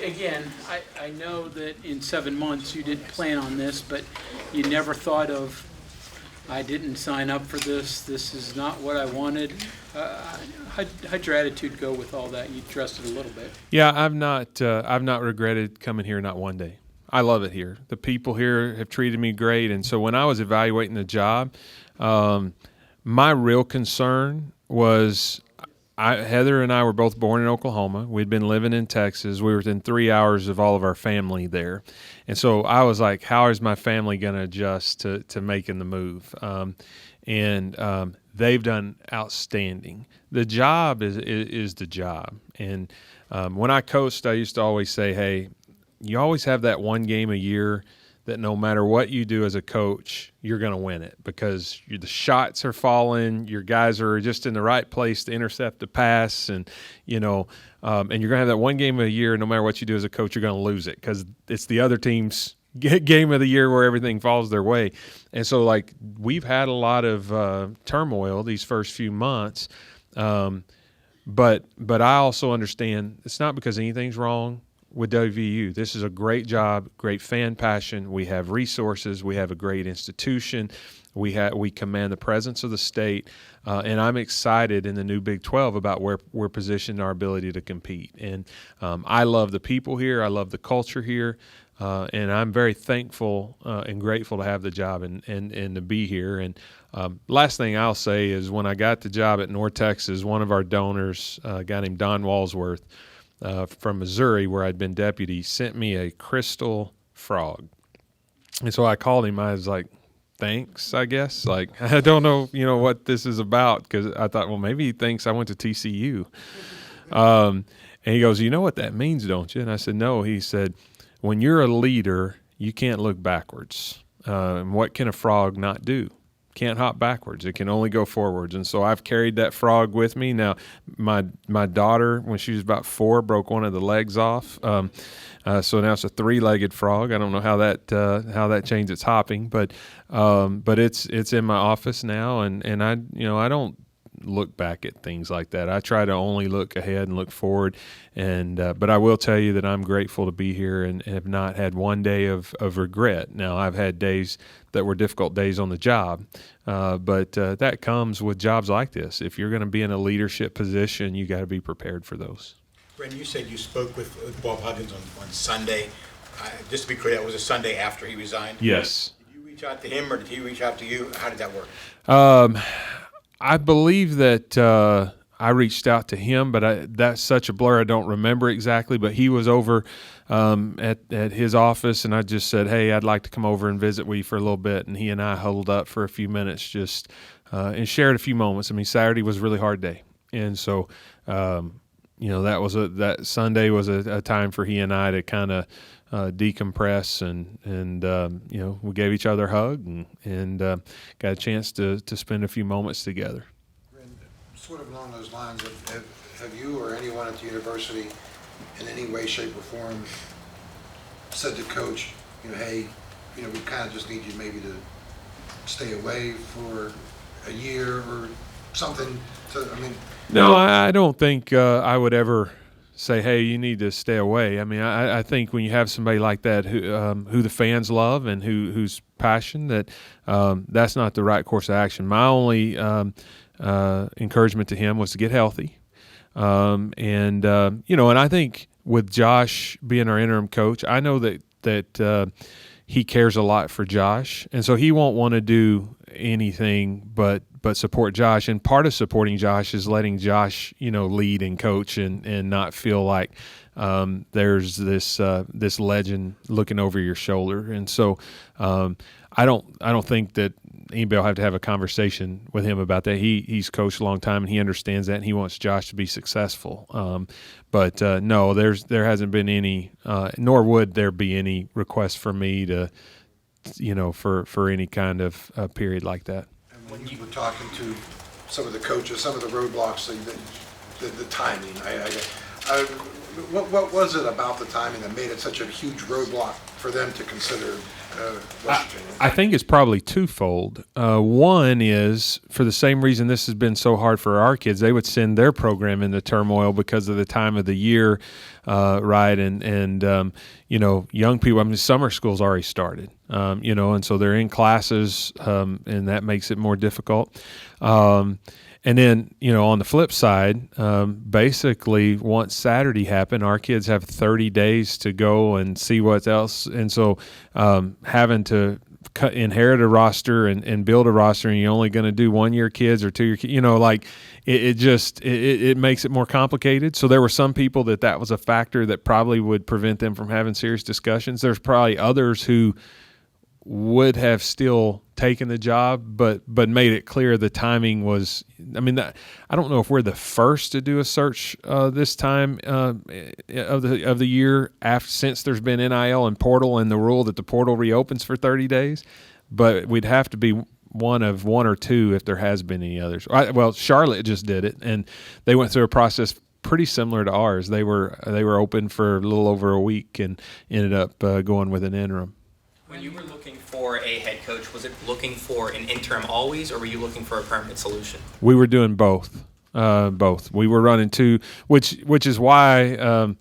Again, I know that in 7 months you didn't plan on this, but you never thought of, I didn't sign up for this, this is not what I wanted. How'd your attitude go with all that? You addressed it a little bit. Yeah, I've not regretted coming here, not one day. I love it here. The people here have treated me great, and so when I was evaluating the job, my real concern was Heather and I were both born in Oklahoma. We'd been living in Texas. We were within 3 hours of all of our family there. And so I was like, how is my family going to adjust to making the move? They've done outstanding. The job is the job. And when I coached, I used to always say, hey, you always have that one game a year that no matter what you do as a coach, you're going to win it because the shots are falling, your guys are just in the right place to intercept the pass, and and you're going to have that one game a year. No matter what you do as a coach, you're going to lose it because it's the other team's game of the year where everything falls their way. And so, like, we've had a lot of turmoil these first few months, but I also understand it's not because anything's wrong with WVU. This is a great job, great fan passion. We have resources. We have a great institution. We command the presence of the state, and I'm excited in the new Big 12 about where we're positioned, our ability to compete. And I love the people here. I love the culture here, and I'm very thankful and grateful to have the job and to be here. And last thing I'll say is when I got the job at North Texas, one of our donors, a guy named Don Walsworth, from Missouri, where I'd been deputy, sent me a crystal frog. And so I called him. I was like, thanks, I guess. Like, I don't know, what this is about, because I thought, well, maybe he thinks I went to TCU. And he goes, you know what that means, don't you? And I said, no. He said, when you're a leader, you can't look backwards. And what can a frog not do? Can't hop backwards. It can only go forwards. And so I've carried that frog with me. Now, my daughter, when she was about 4, broke one of the legs off. So now it's a 3-legged frog. I don't know how that changed its hopping, but it's in my office now, and I don't look back at things like that. I try to only look ahead and look forward. And but I will tell you that I'm grateful to be here and have not had one day of regret. Now, I've had days that were difficult days on the job, but that comes with jobs like this. If you're going to be in a leadership position, you got to be prepared for those. Wren, you said you spoke with Bob Huggins on Sunday. Just to be clear, that was a Sunday after he resigned? Yes. Did you reach out to him, or did he reach out to you? How did that work? I believe that I reached out to him, but that's such a blur I don't remember exactly. But he was over at his office, and I just said, hey, I'd like to come over and visit with you for a little bit. And he and I huddled up for a few minutes just and shared a few moments. I mean, Saturday was a really hard day. And so, that Sunday was a time for he and I to kind of decompress and we gave each other a hug and got a chance to spend a few moments together. Sort of along those lines, have you or anyone at the university in any way, shape, or form said to Coach, hey, we kind of just need you maybe to stay away for a year or something? No, I don't think I would ever say, hey, you need to stay away. I mean, I think when you have somebody like that who the fans love and who's passionate, that that's not the right course of action. My only encouragement to him was to get healthy. And I think with Josh being our interim coach, I know that he cares a lot for Josh. And so he won't want to do anything but support Josh. And part of supporting Josh is letting Josh, lead and coach and not feel like there's this legend looking over your shoulder. And so I don't think that anybody will have to have a conversation with him about that. He's coached a long time and he understands that, and he wants Josh to be successful. But no, there hasn't been any, nor would there be any request for me to, for any kind of period like that. And when you were talking to some of the coaches, some of the roadblocks, the timing, What was it about the timing that made it such a huge roadblock for them to consider West Virginia? I think it's probably twofold. One is, for the same reason this has been so hard for our kids, they would send their program into turmoil because of the time of the year, right? And young people, I mean, summer school's already started, and so they're in classes, and that makes it more difficult. And then, on the flip side, basically once Saturday happened, our kids have 30 days to go and see what else. And so having to inherit a roster and build a roster, and you're only going to do 1-year kids or 2-year kids, it makes it more complicated. So there were some people that was a factor that probably would prevent them from having serious discussions. There's probably others who would have still taken the job, but made it clear the timing was. I mean, I don't know if we're the first to do a search this time of the year since there's been NIL and portal and the rule that the portal reopens for 30 days, but we'd have to be one of one or two if there has been any others. Well, Charlotte just did it, and they went through a process pretty similar to ours. They were open for a little over a week and ended up going with an interim. When you were looking for a head coach, was it looking for an interim always, or were you looking for a permanent solution? We were doing both. Both. We were running two, which is why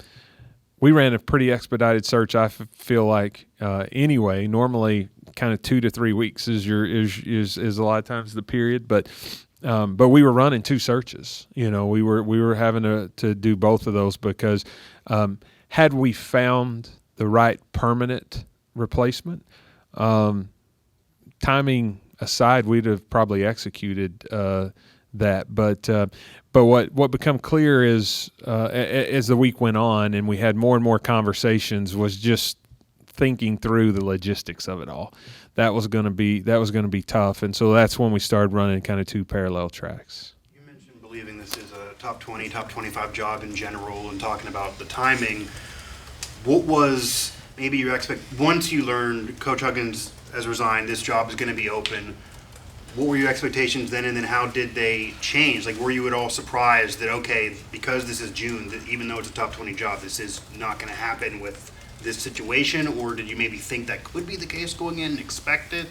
we ran a pretty expedited search. I feel like anyway. Normally, kind of 2 to 3 weeks is a lot of times the period, but we were running two searches. We were having to do both of those because had we found the right permanent replacement, timing aside, we'd have probably executed that. But what became clear is as the week went on and we had more and more conversations was just thinking through the logistics of it all. That was going to be tough, and so that's when we started running kind of two parallel tracks. You mentioned believing this is a top 20, top 25 job in general, and talking about the timing. What was maybe your once you learned Coach Huggins has resigned, this job is going to be open? What were your expectations then, and then how did they change? Like, were you at all surprised that, okay, because this is June, that even though it's a top 20 job, this is not going to happen with this situation? Or did you maybe think that could be the case going in and expect it?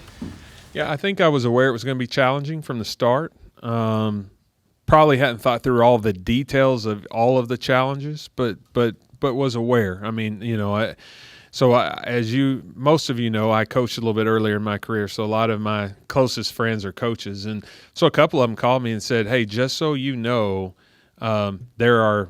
Yeah, I think I was aware it was going to be challenging from the start. Probably hadn't thought through all the details of all of the challenges, but was aware. I mean, as most of you know, I coached a little bit earlier in my career, so a lot of my closest friends are coaches. And so a couple of them called me and said, hey, just so you know, there are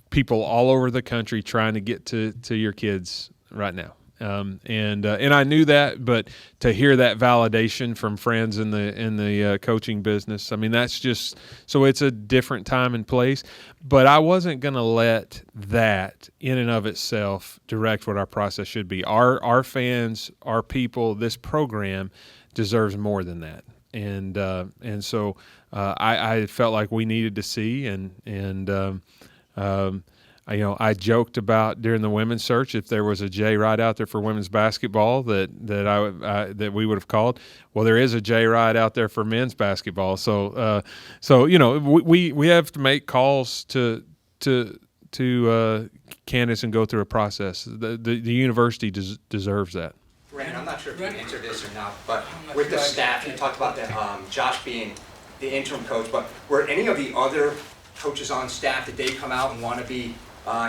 people all over the country trying to get to your kids right now. And I knew that, but to hear that validation from friends in the coaching business, I mean, that's just so it's a different time and place. But I wasn't going to let that in and of itself direct what our process should be. Our fans, our people, this program deserves more than that. And so I felt like we needed to see I joked about during the women's search if there was a Jay Ride out there for women's basketball that we would have called. Well, there is a Jay Ride out there for men's basketball. So we have to make calls to candidates and go through a process. The university deserves that. Wren, I'm not sure if you answered this or not, but with the staff, you talked about Josh being the interim coach, but were any of the other coaches on staff, did they come out and want to be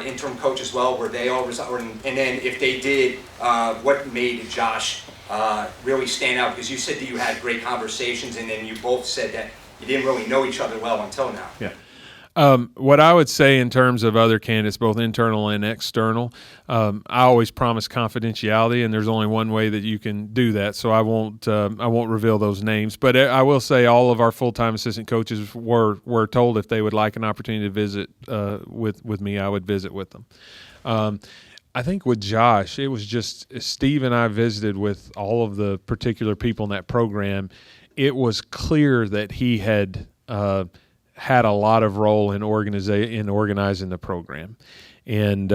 interim coach as well? Were they all resigned? And then if they did, what made Josh really stand out? Because you said that you had great conversations, and then you both said that you didn't really know each other well until now. Yeah. What I would say in terms of other candidates, both internal and external, I always promise confidentiality, and there's only one way that you can do that. So I won't reveal those names. But I will say all of our full-time assistant coaches were told if they would like an opportunity to visit with me, I would visit with them. I think with Josh, it was just Steve and I visited with all of the particular people in that program. It was clear that he had a lot of role in organizing the program, and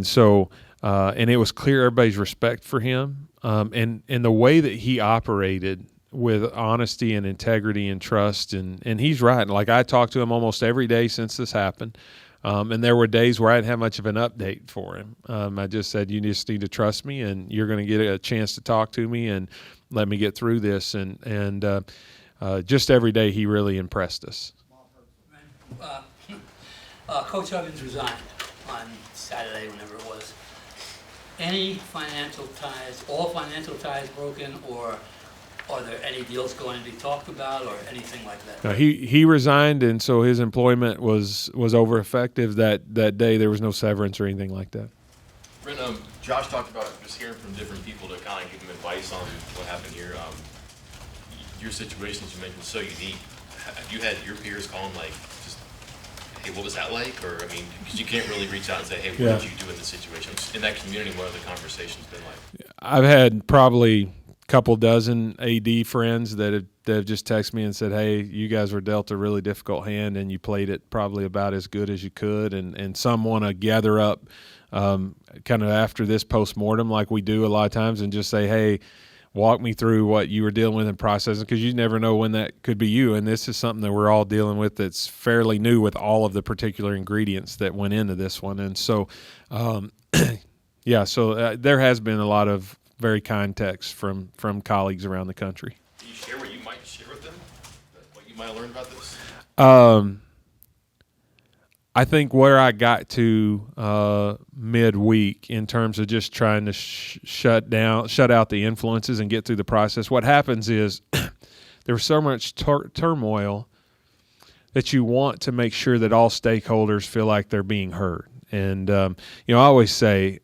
so it was clear everybody's respect for him, and the way that he operated with honesty and integrity and trust, and he's right. Like, I talked to him almost every day since this happened, And there were days where I didn't have much of an update for him. I just said, you just need to trust me, and you're going to get a chance to talk to me and let me get through this. And just every day he really impressed us. Coach Huggins resigned on Saturday, whenever it was. Any financial ties, all financial ties broken, or are there any deals going to be talked about or anything like that? No, he resigned, and so his employment was over effective that day. There was no severance or anything like that. Wren, Josh talked about just hearing from different people to kind of give him advice on what happened here. Your situation, as you mentioned, is so unique. Have you had your peers calling, like, just, hey, what was that like? Or, I mean, because you can't really reach out and say, hey, what did you do in this situation? In that community, what have the conversations been like? I've had probably a couple dozen AD friends that have just texted me and said, hey, you guys were dealt a really difficult hand, and you played it probably about as good as you could. And some want to gather up kind of after this postmortem, like we do a lot of times, and just say, hey, walk me through what you were dealing with and processing, because you never know when that could be you. And this is something that we're all dealing with that's fairly new with all of the particular ingredients that went into this one. And so, there has been a lot of very kind texts from colleagues around the country. Can you share what you might share with them? What you might have learned about this? I think where I got to midweek in terms of just trying to shut out the influences and get through the process, what happens is there was so much turmoil that you want to make sure that all stakeholders feel like they're being heard. And, I always say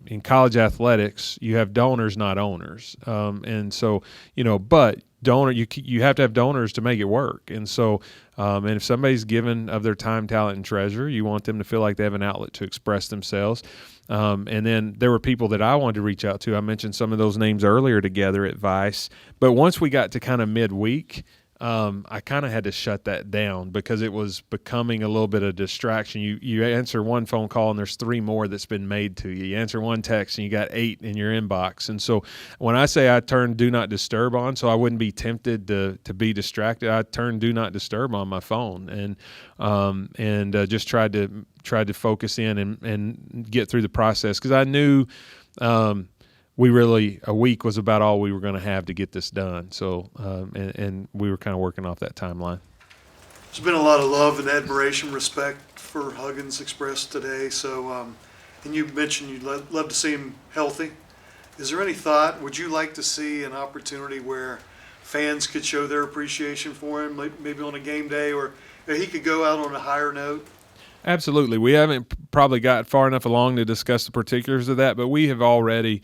in college athletics, you have donors, not owners. And so, but donor, you have to have donors to make it work. And so, and if somebody's given of their time, talent, and treasure, you want them to feel like they have an outlet to express themselves. And then there were people that I wanted to reach out to. I mentioned some of those names earlier together at Vice. But once we got to kind of midweek, I kind of had to shut that down because it was becoming a little bit of distraction. You answer one phone call and there's 3 more that's been made to you. You answer one text and you got 8 in your inbox. And so when I say I turned Do Not Disturb on so I wouldn't be tempted to be distracted, I turned Do Not Disturb on my phone and just tried to focus in and get through the process, because I knew a week was about all we were going to have to get this done. So, and we were kind of working off that timeline. There's been a lot of love and admiration, respect for Huggins expressed today. So, and you mentioned you'd love to see him healthy. Is there any thought, would you like to see an opportunity where fans could show their appreciation for him, maybe on a game day, or he could go out on a higher note? Absolutely. We haven't probably got far enough along to discuss the particulars of that, but we have already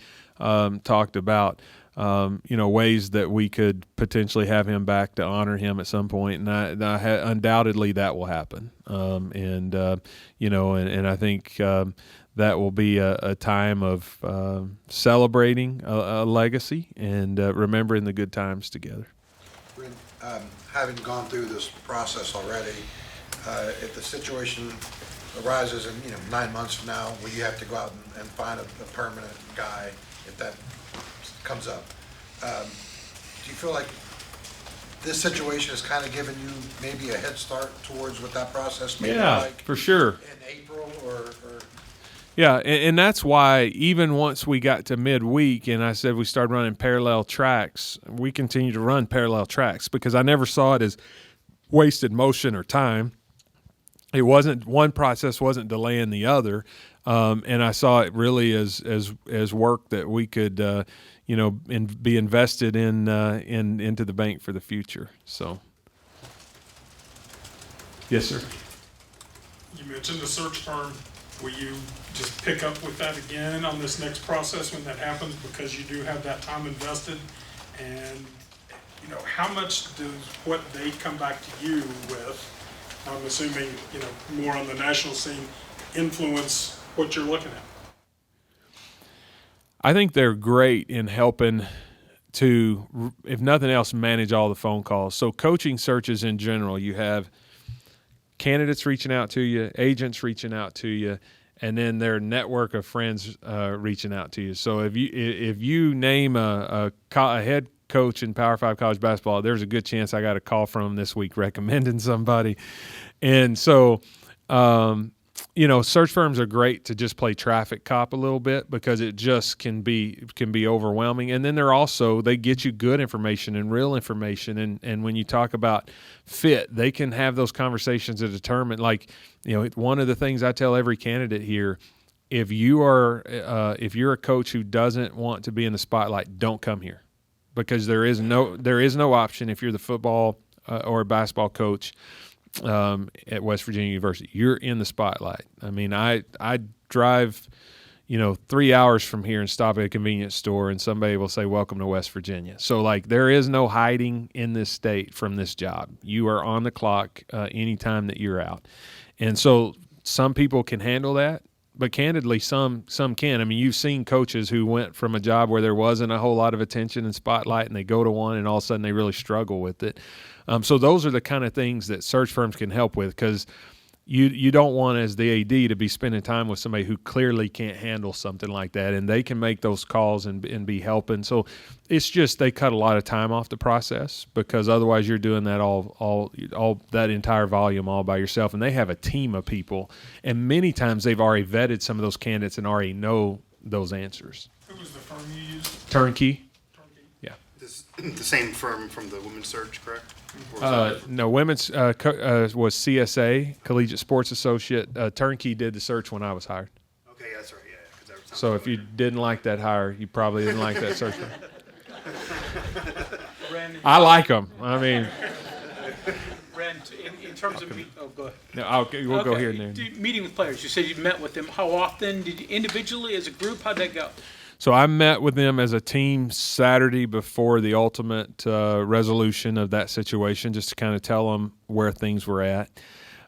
talked about ways that we could potentially have him back to honor him at some point, and undoubtedly that will happen. And I think that will be a time of celebrating a legacy and remembering the good times together. Having gone through this process already, if the situation arises in 9 months from now where you have to go out and find a permanent guy, if that comes up, do you feel like this situation has kind of given you maybe a head start towards what that process may be like? For sure. In April or Yeah, and that's why even once we got to midweek and I said we started running parallel tracks, we continue to run parallel tracks because I never saw it as wasted motion or time. It wasn't, one process wasn't delaying the other, and I saw it really as work that we could be invested into the bank for the future. So, yes, sir. You mentioned the search firm. Will you just pick up with that again on this next process when that happens, because you do have that time invested? And how much does what they come back to you with, I'm assuming more on the national scene, influence what you're looking at? I think they're great in helping to, if nothing else, manage all the phone calls. So coaching searches in general, you have candidates reaching out to you, agents reaching out to you, and then their network of friends reaching out to you. So if you name a head coach in Power 5 college basketball, there's a good chance I got a call from them this week recommending somebody. And so search firms are great to just play traffic cop a little bit because it just can be overwhelming. And then they get you good information and real information. And when you talk about fit, they can have those conversations to determine, one of the things I tell every candidate here, if you're a coach who doesn't want to be in the spotlight, don't come here, because there is no option if you're the football or a basketball coach at West Virginia University. You're in the spotlight. I mean, I drive, 3 hours from here and stop at a convenience store and somebody will say, "Welcome to West Virginia." So there is no hiding in this state from this job. You are on the clock anytime that you're out. And so some people can handle that, but candidly, some can. I mean, you've seen coaches who went from a job where there wasn't a whole lot of attention and spotlight, and they go to one, and all of a sudden they really struggle with it. So those are the kind of things that search firms can help with, because you don't want, as the AD, to be spending time with somebody who clearly can't handle something like that, and they can make those calls and be helping. So it's just they cut a lot of time off the process, because otherwise you're doing that all that entire volume all by yourself, and they have a team of people, and many times they've already vetted some of those candidates and already know those answers. Who was the firm you used? Turnkey. Yeah. This the same firm from the women's search, correct? No, women's was CSA, Collegiate Sports Associate. Turnkey did the search when I was hired. Okay, that's right. Yeah. 'Cause that sounds So if you didn't like that hire, you probably didn't like that search. I like them. I mean, Wren, in terms of go ahead. no, we'll go here and there. Meeting with players, you said you met with them. How often? Did you individually, as a group? How'd that go? So I met with them as a team Saturday before the ultimate resolution of that situation, just to kind of tell them where things were at.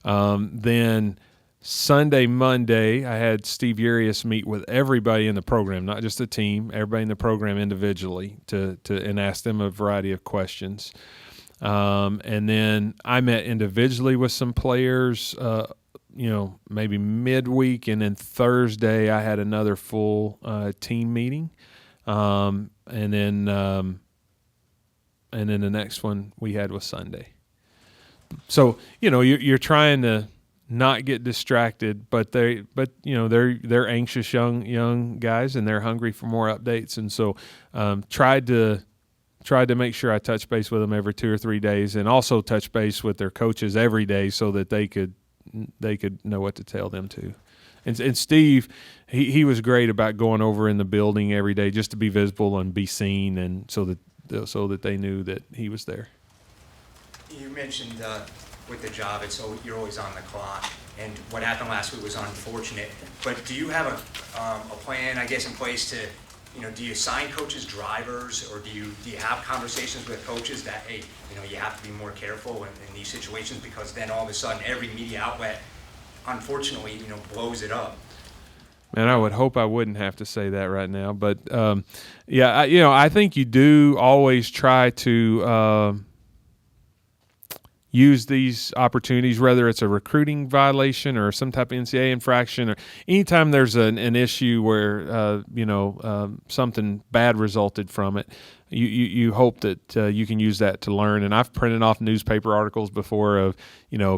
Then Sunday, Monday, I had Steve Urias meet with everybody in the program, not just the team, everybody in the program individually, and ask them a variety of questions. And then I met individually with some players, maybe midweek, and then Thursday I had another full team meeting, and then the next one we had was Sunday. So you're trying to not get distracted, but they're anxious young guys, and they're hungry for more updates, and so tried to make sure I touch base with them every 2 or 3 days, and also touch base with their coaches every day so that they could know what to tell them too. And Steve, he was great about going over in the building every day just to be visible and be seen, and so that they knew that he was there. You mentioned with the job, you're always on the clock, and what happened last week was unfortunate. But do you have a plan, I guess, in place to, do you assign coaches drivers, or do you have conversations with coaches that, hey, you have to be more careful in these situations, because then all of a sudden every media outlet, unfortunately, blows it up. Man, I would hope I wouldn't have to say that right now, but I think you do always try to use these opportunities, whether it's a recruiting violation or some type of NCAA infraction, or anytime there's an issue where something bad resulted from it. You hope that you can use that to learn. And I've printed off newspaper articles before of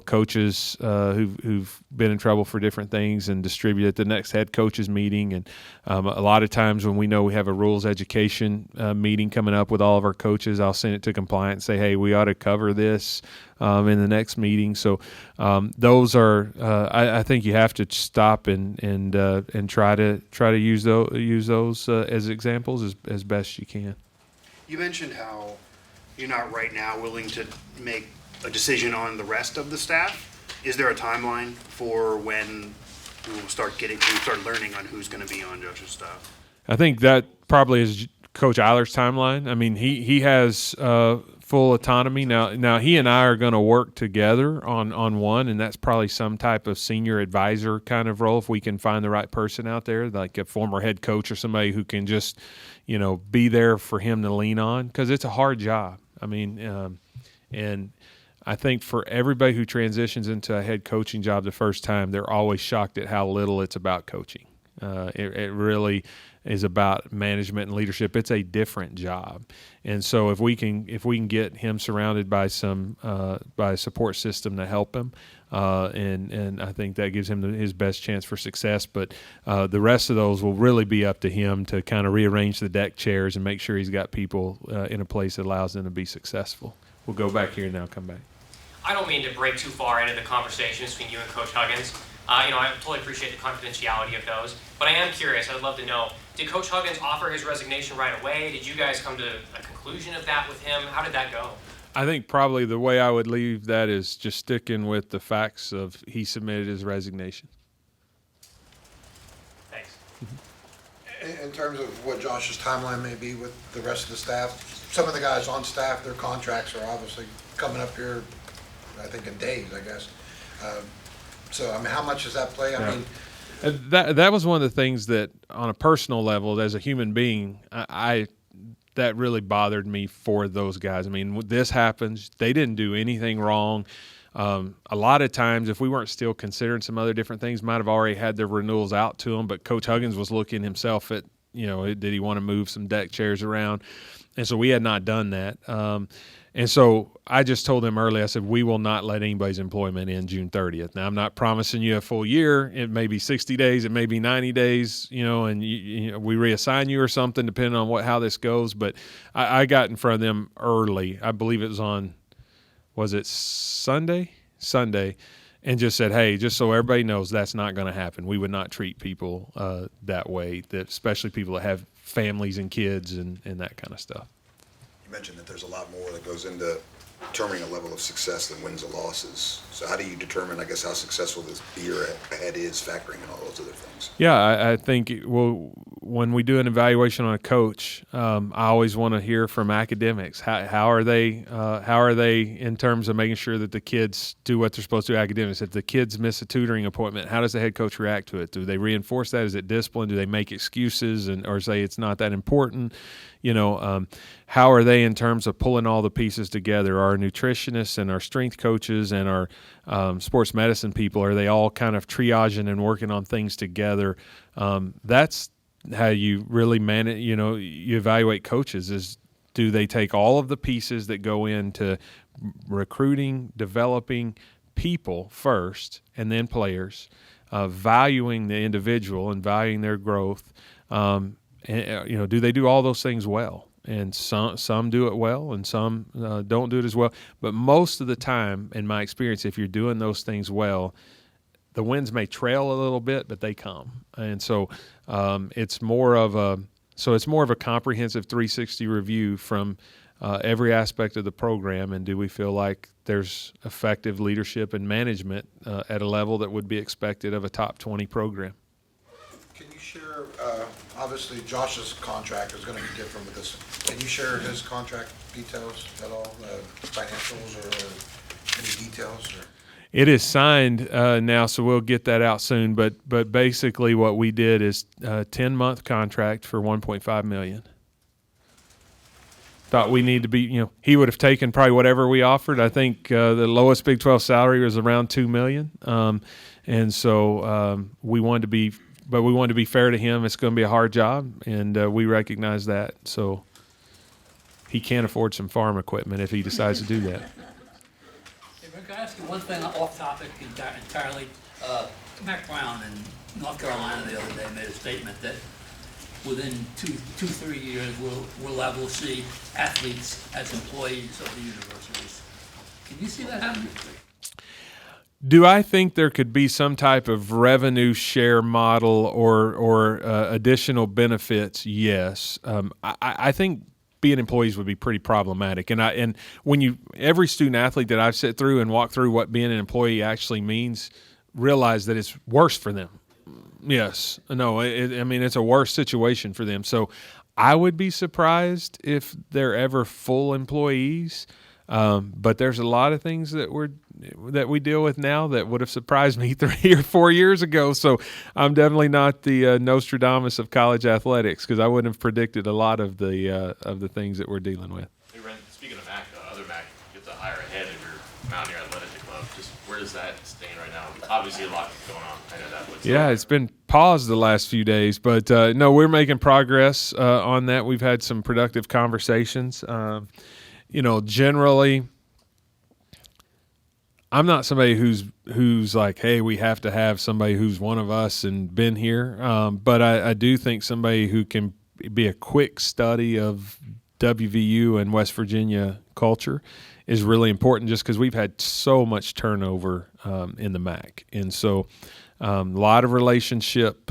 coaches who've been in trouble for different things, and distribute at the next head coaches meeting. And a lot of times when we know we have a rules education meeting coming up with all of our coaches, I'll send it to compliance and say, hey, we ought to cover this in the next meeting. So those are I think you have to stop and try to use those as examples as best you can. You mentioned how you're not right now willing to make a decision on the rest of the staff. Is there a timeline for when we will start learning on who's going to be on Josh's staff? I think that probably is Coach Eiler's timeline. I mean, he has full autonomy now. He and I are going to work together on one, and that's probably some type of senior advisor kind of role if we can find the right person out there, like a former head coach or somebody who can just be there for him to lean on, because it's a hard job. I mean, and I think for everybody who transitions into a head coaching job the first time, they're always shocked at how little it's about coaching. It really is about management and leadership. It's a different job, and so if we can get him surrounded by by a support system to help him, and I think that gives him his best chance for success. But the rest of those will really be up to him to kind of rearrange the deck chairs and make sure he's got people in a place that allows them to be successful. We'll go back here and now come back. I don't mean to break too far into the conversation between you and Coach Huggins. I totally appreciate the confidentiality of those, but I am curious. I would love to know, did Coach Huggins offer his resignation right away? Did you guys come to a conclusion of that with him? How did that go? I think probably the way I would leave that is just sticking with the facts of he submitted his resignation. Thanks. In terms of what Josh's timeline may be with the rest of the staff, some of the guys on staff, their contracts are obviously coming up here, I think in days, I guess. So, I mean, how much does that play? I mean, that was one of the things that, on a personal level, as a human being, that really bothered me for those guys. I mean, this happens. They didn't do anything wrong. A lot of times, if we weren't still considering some other different things, might have already had their renewals out to them. But Coach Huggins was looking himself at, did he want to move some deck chairs around? And so we had not done that. And so I just told them early, I said, we will not let anybody's employment end June 30th. Now, I'm not promising you a full year. It may be 60 days. It may be 90 days, and we reassign you or something, depending on how this goes. But I got in front of them early. I believe it was on, was it Sunday, and just said, hey, just so everybody knows, that's not going to happen. We would not treat people that way, especially people that have families and kids and that kind of stuff. You mentioned that there's a lot more that goes into determining a level of success than wins or losses. So how do you determine, I guess, how successful this year ahead is, factoring in all those other things? Yeah, I think, when we do an evaluation on a coach, I always want to hear from academics. How are they in terms of making sure that the kids do what they're supposed to do academics? If the kids miss a tutoring appointment, how does the head coach react to it? Do they reinforce that? Is it discipline? Do they make excuses or say it's not that important? How are they in terms of pulling all the pieces together? Our nutritionists and our strength coaches and our sports medicine people, are they all kind of triaging and working on things together? That's how you really manage, you evaluate coaches is, do they take all of the pieces that go into recruiting, developing people first and then players, valuing the individual and valuing their growth, do they do all those things well? And some do it well, and some don't do it as well. But most of the time, in my experience, if you're doing those things well, the wins may trail a little bit, but they come. And so it's more of a comprehensive 360 review from every aspect of the program. And do we feel like there's effective leadership and management at a level that would be expected of a top 20 program? can you share, obviously Josh's contract is going to be different with this. Can you share his contract details at all, financials or any details? Or? It is signed now, so we'll get that out soon. But basically, what we did is a 10-month contract for $1.5 million. Thought we need to be, he would have taken probably whatever we offered. I think the lowest Big 12 salary was around $2 million, and so we wanted to be fair to him. It's going to be a hard job, and we recognize that. So he can't afford some farm equipment if he decides to do that. Can I ask you one thing off topic entirely? Mac Brown in North Carolina the other day made a statement that within 3 years we'll level see athletes as employees of the universities. Can you see that happening? Do I think there could be some type of revenue share model or additional benefits? Yes. I think being employees would be pretty problematic. And when every student athlete that I've sat through and walked through what being an employee actually means, realize that it's worse for them. Yes. No, it's a worse situation for them. So I would be surprised if they're ever full employees. But there's a lot of things that we deal with now that would have surprised me 3 or 4 years ago. So I'm definitely not the Nostradamus of college athletics, because I wouldn't have predicted a lot of the things that we're dealing with. Hey, Wren, speaking of other MAC, gets a higher head of your Mountaineer Athletic Club. Just where does that stand right now? obviously a lot going on. I know that. But Yeah, it's been paused the last few days, but no, we're making progress on that. We've had some productive conversations. Generally, I'm not somebody who's like, hey, we have to have somebody who's one of us and been here. But I do think somebody who can be a quick study of WVU and West Virginia culture is really important, just because we've had so much turnover in the MAC. And so a lot of relationship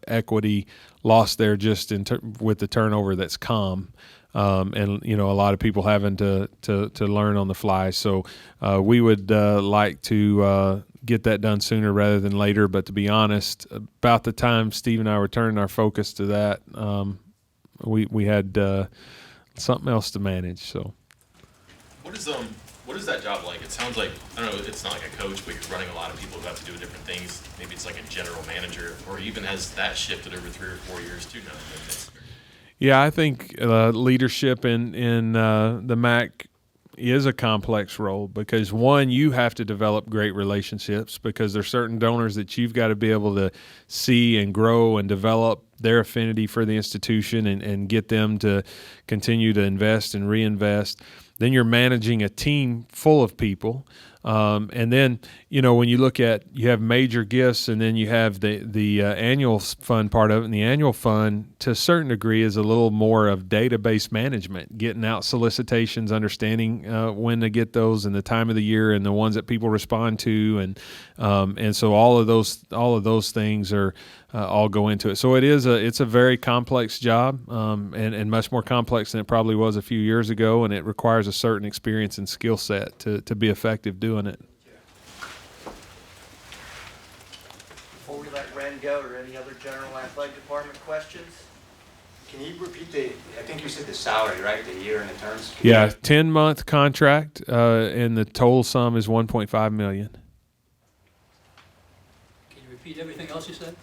equity lost there just with the turnover that's come. And a lot of people having to learn on the fly. So we would like to get that done sooner rather than later. But to be honest, about the time Steve and I were turning our focus to that, we had something else to manage. So what is that job like? It sounds like, I don't know, it's not like a coach, but you're running a lot of people who have to do different things. Maybe it's like a general manager, or even has that shifted over 3 or 4 years too now? Yeah, I think leadership in the MAC is a complex role, because one, you have to develop great relationships, because there's certain donors that you've got to be able to see and grow and develop their affinity for the institution and get them to continue to invest and reinvest. Then you're managing a team full of people. And then, when you look at, you have major gifts, and then you have the annual fund part of it. And the annual fund, to a certain degree, is a little more of database management, getting out solicitations, understanding when to get those and the time of the year and the ones that people respond to. And so all of those things are all go into it. So it's a very complex job, and much more complex than it probably was a few years ago. And it requires a certain experience and skill set to be effective doing it. Before we let Wren go, or any other general athletic department questions? Can you repeat I think you said the salary, right? The year and the terms? Yeah, 10-month contract, and the total sum is $1.5 million. Can you repeat everything else you said?